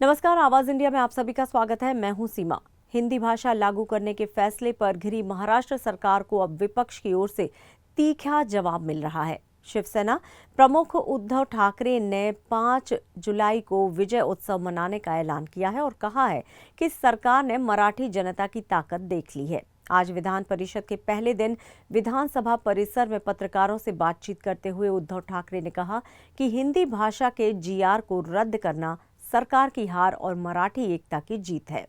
नमस्कार, आवाज इंडिया में आप सभी का स्वागत है। मैं हूं सीमा। हिंदी भाषा लागू करने के फैसले पर घिरी महाराष्ट्र सरकार को अब विपक्ष की ओर से तीखा जवाब मिल रहा है। शिवसेना प्रमुख उद्धव ठाकरे ने 5 जुलाई को विजय उत्सव मनाने का ऐलान किया है और कहा है कि सरकार ने मराठी जनता की ताकत देख ली है। आज विधान परिषद के पहले दिन विधानसभा परिसर में पत्रकारों से बातचीत करते हुए उद्धव ठाकरे ने कहा कि हिंदी भाषा के जीआर को रद्द करना सरकार की हार और मराठी एकता की जीत है।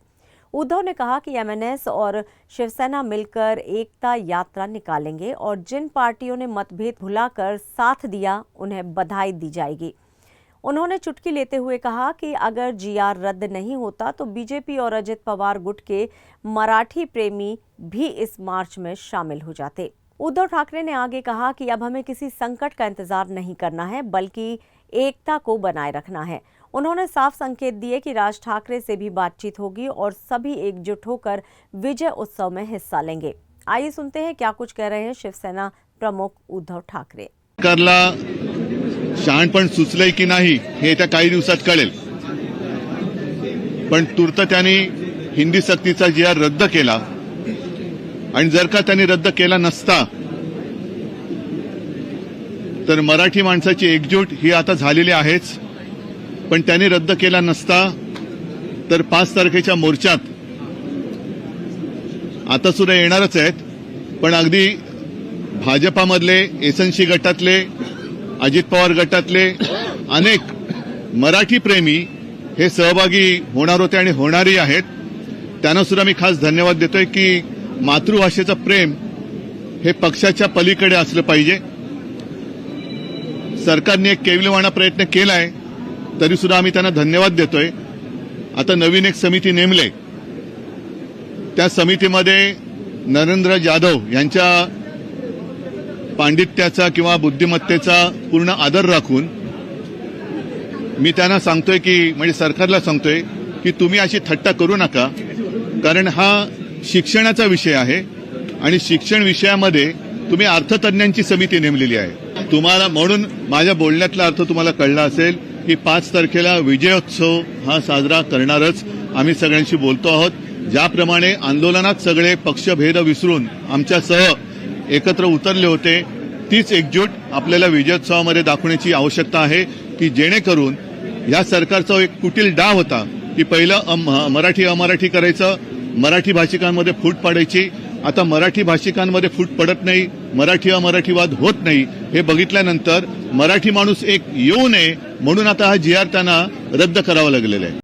उद्धव ने कहा कि एमएनएस और शिवसेना मिलकर एकता यात्रा निकालेंगे और जिन पार्टियों ने मतभेद भुलाकर साथ दिया उन्हें बधाई दी जाएगी। उन्होंने चुटकी लेते हुए कहा कि अगर जीआर रद्द नहीं होता तो बीजेपी और अजित पवार गुट के मराठी प्रेमी भी इस मार्च में शामिल हो जाते। उद्धव ठाकरे ने आगे कहा कि अब हमें किसी संकट का इंतजार नहीं करना है, बल्कि एकता को बनाए रखना है। उन्होंने साफ संकेत दिए कि राज ठाकरे से भी बातचीत होगी और सभी एकजुट होकर विजय उत्सव में हिस्सा लेंगे। आइए सुनते हैं क्या कुछ कह रहे हैं शिवसेना प्रमुख उद्धव ठाकरे। सरकारला शहाणपण सुचलंय की नाही हे येत्या काही दिवसात कळेल, पण तूर्त त्यांनी हिंदी सक्तीचा जीआर रद्द केला आणि जर का त्यांनी रद्द केला नसता तर मराठी माणसाची एकजूट ही आता झालेली आहेच, पण त्यांनी रद्द केला नसता तर 5 तारखेच्या मोर्चात आता सुद्धा येणारच आहेत, पण अगदी भाजपामधले एसएनसी गटातले अजित पवार गटातले अनेक मराठी प्रेमी हे सहभागी होणार होते आणि होणारही आहेत। त्यांना सुद्धा मी खास धन्यवाद देतोय की मातृभाषेचं प्रेम हे पक्षाच्या पलीकडे असलं पाहिजे। सरकारने एक केविलवाणा प्रयत्न केलाय, तरी सुद्धा आम्ही त्यांना धन्यवाद देतोय। आता नवीन एक समिती नेमले, त्या समितीमध्ये नरेंद्र जाधव यांच्या पांडित्याचा किंवा बुद्धिमत्तेचा पूर्ण आदर राखून मी त्यांना सांगतोय की म्हणजे सरकारला सांगतोय की तुम्ही अशी थट्टा करू नका, कारण हा शिक्षणाचा विषय आहे आणि शिक्षण विषयामध्ये तुम्ही अर्थतज्ञांची समिती नेमलेली आहे। तुम्हाला म्हणून माझ्या बोलण्यातला अर्थ तुम्हाला कळला असेल की 5 तारखेला विजयोत्सव हा साजरा करणारच आम्ही सगळ्यांशी बोलतो आहोत। ज्याप्रमाणे आंदोलनात सगळे पक्षभेद विसरून आमच्यासह एकत्र उतरले होते, तीच एकजूट आपल्याला विजयोत्सवामध्ये दाखवण्याची आवश्यकता आहे की जेणेकरून या सरकारचा एक कुटील डाव होता की पहिलं मराठी अमराठी करायचं, मराठी भाषिकांमध्ये फूट पाडायची। आता मराठी भाषिकांमध्ये फूट पडत नाही, मराठी अमराठीवाद होत नाही हे बघितल्यानंतर मराठी माणूस एक येऊ नये म्हणून आता हा जीआर त्यांना रद्द करावा लागलेला आहे।